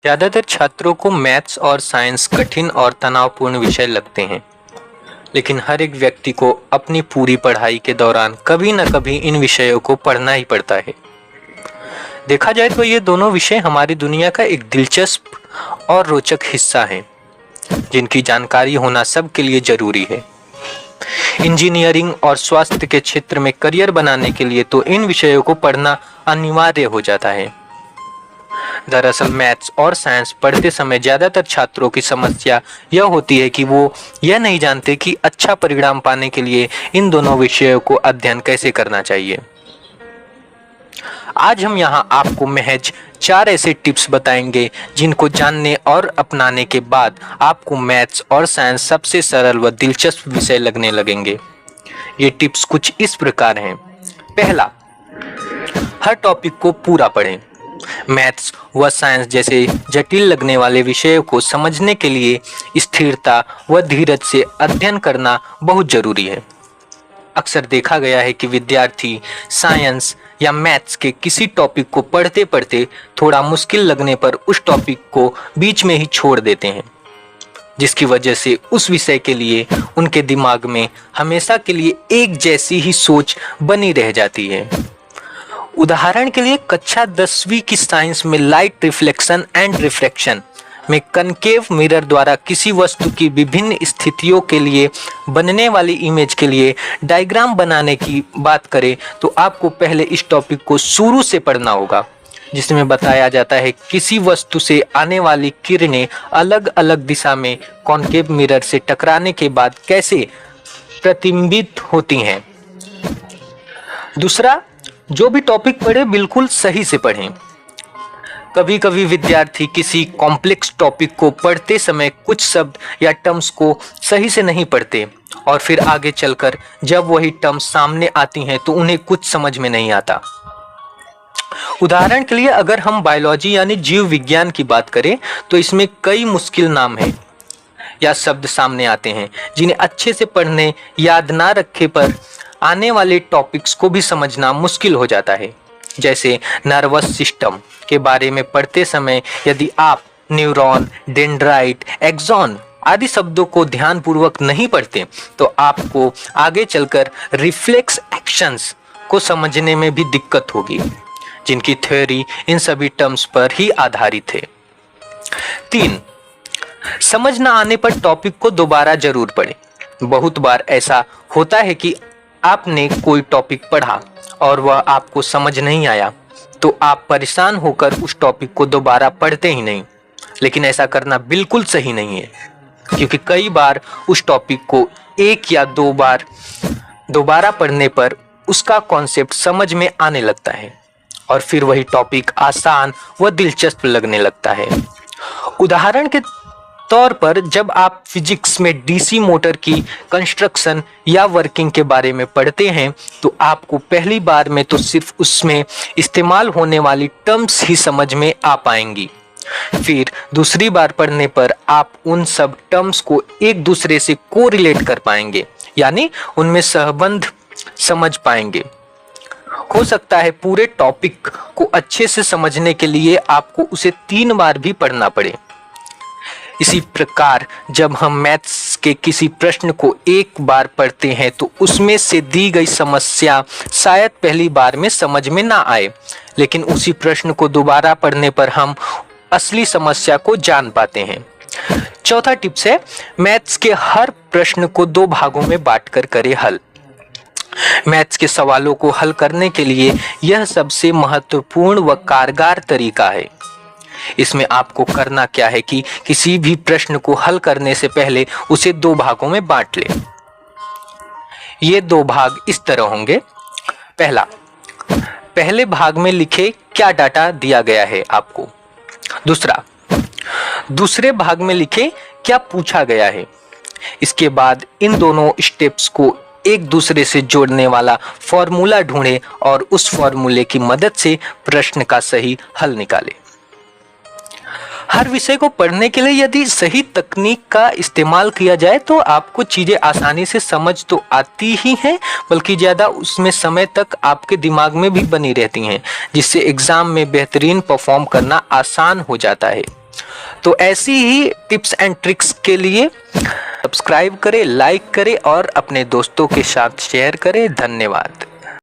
ज़्यादातर छात्रों को मैथ्स और साइंस कठिन और तनावपूर्ण विषय लगते हैं, लेकिन हर एक व्यक्ति को अपनी पूरी पढ़ाई के दौरान कभी न कभी इन विषयों को पढ़ना ही पड़ता है। देखा जाए तो ये दोनों विषय हमारी दुनिया का एक दिलचस्प और रोचक हिस्सा हैं, जिनकी जानकारी होना सबके लिए जरूरी है। इंजीनियरिंग और स्वास्थ्य के क्षेत्र में करियर बनाने के लिए तो इन विषयों को पढ़ना अनिवार्य हो जाता है। दरअसल मैथ्स और साइंस पढ़ते समय ज्यादातर छात्रों की समस्या यह होती है कि वो यह नहीं जानते कि अच्छा परिणाम पाने के लिए इन दोनों विषयों को अध्ययन कैसे करना चाहिए। आज हम यहाँ आपको महज 4 ऐसे टिप्स बताएंगे जिनको जानने और अपनाने के बाद आपको मैथ्स और साइंस सबसे सरल व दिलचस्प विषय लगने लगेंगे। ये टिप्स कुछ इस प्रकार हैं। पहला, हर टॉपिक को पूरा पढ़ें। मैथ्स व साइंस जैसे जटिल लगने वाले विषयों को समझने के लिए स्थिरता व धीरज से अध्ययन करना बहुत जरूरी है। अक्सर देखा गया है कि विद्यार्थी साइंस या मैथ्स के किसी टॉपिक को पढ़ते पढ़ते थोड़ा मुश्किल लगने पर उस टॉपिक को बीच में ही छोड़ देते हैं, जिसकी वजह से उस विषय के लिए उनके दिमाग में हमेशा के लिए एक जैसी ही सोच बनी रह जाती है। उदाहरण के लिए कक्षा 10वीं की साइंस में लाइट रिफ्लेक्शन एंड रिफ्रैक्शन में कनकेव मिरर द्वारा किसी वस्तु की विभिन्न स्थितियों के लिए बनने वाली इमेज के लिए डायग्राम बनाने की बात करें तो आपको पहले इस टॉपिक को शुरू से पढ़ना होगा, जिसमें बताया जाता है किसी वस्तु से आने वाली किरणें अलग अलग दिशा में कॉनकेव मिरर से टकराने के बाद कैसे प्रतिबिंबित होती हैं। दूसरा, जो भी टॉपिक पढ़े बिल्कुल सही से पढ़ें। कभी कभी विद्यार्थी किसी कॉम्प्लेक्स टॉपिक को पढ़ते समय कुछ शब्द या टर्म्स को सही से नहीं पढ़ते और फिर आगे चलकर जब वही टर्म्स सामने आती हैं तो उन्हें कुछ समझ में नहीं आता। उदाहरण के लिए अगर हम बायोलॉजी यानी जीव विज्ञान की बात करें तो इसमें कई मुश्किल नाम हैं या शब्द सामने आते हैं जिन्हें अच्छे से पढ़ने याद ना रखे पर आने वाले टॉपिक्स को भी समझना मुश्किल हो जाता है। जैसे नर्वस सिस्टम के बारे में पढ़ते समय यदि आप न्यूरॉन, डेंड्राइट, एक्सॉन आदि शब्दों को ध्यानपूर्वक नहीं पढ़ते तो आपको आगे चलकर रिफ्लेक्स एक्शंस को समझने में भी दिक्कत होगी, जिनकी थ्योरी इन सभी टर्म्स पर ही आधारित है। 3, समझ न आने पर टॉपिक को दोबारा जरूर पढ़ें। बहुत बार ऐसा होता है कि आपने कोई टॉपिक पढ़ा और वह आपको समझ नहीं आया तो आप परेशान होकर उस टॉपिक को दोबारा पढ़ते ही नहीं, लेकिन ऐसा करना बिल्कुल सही नहीं है, क्योंकि कई बार उस टॉपिक को 1 या 2 बार दोबारा पढ़ने पर उसका कॉन्सेप्ट समझ में आने लगता है और फिर वही टॉपिक आसान व दिलचस्प लगने लगता है। उदाहरण के तौर पर जब आप फिजिक्स में डीसी मोटर की कंस्ट्रक्शन या वर्किंग के बारे में पढ़ते हैं तो आपको पहली बार में तो सिर्फ उसमें इस्तेमाल होने वाली टर्म्स ही समझ में आ पाएंगी। फिर दूसरी बार पढ़ने पर आप उन सब टर्म्स को एक दूसरे से कोरिलेट कर पाएंगे, यानी उनमें संबंध समझ पाएंगे। हो सकता है पूरे टॉपिक को अच्छे से समझने के लिए आपको उसे 3 बार भी पढ़ना पड़े। इसी प्रकार जब हम मैथ्स के किसी प्रश्न को 1 बार पढ़ते हैं तो उसमें से दी गई समस्या शायद पहली बार में समझ में ना आए, लेकिन उसी प्रश्न को दोबारा पढ़ने पर हम असली समस्या को जान पाते हैं। चौथा टिप्स है, मैथ्स के हर प्रश्न को 2 भागों में बांटकर करें हल। मैथ्स के सवालों को हल करने के लिए यह सबसे महत्वपूर्ण व कारगर तरीका है। इसमें आपको करना क्या है कि किसी भी प्रश्न को हल करने से पहले उसे 2 भागों में बांट लें। ये 2 भाग इस तरह होंगे। पहला, पहले भाग में लिखे क्या डाटा दिया गया है आपको। दूसरा, दूसरे भाग में लिखे क्या पूछा गया है। इसके बाद इन दोनों स्टेप्स को एक दूसरे से जोड़ने वाला फॉर्मूला ढूंढें और उस फॉर्मूले की मदद से प्रश्न का सही हल निकालें। हर विषय को पढ़ने के लिए यदि सही तकनीक का इस्तेमाल किया जाए तो आपको चीजें आसानी से समझ तो आती ही हैं, बल्कि ज्यादा उसमें समय तक आपके दिमाग में भी बनी रहती हैं, जिससे एग्जाम में बेहतरीन परफॉर्म करना आसान हो जाता है। तो ऐसी ही टिप्स एंड ट्रिक्स के लिए सब्सक्राइब करें, लाइक करें और अपने दोस्तों के साथ शेयर करें। धन्यवाद।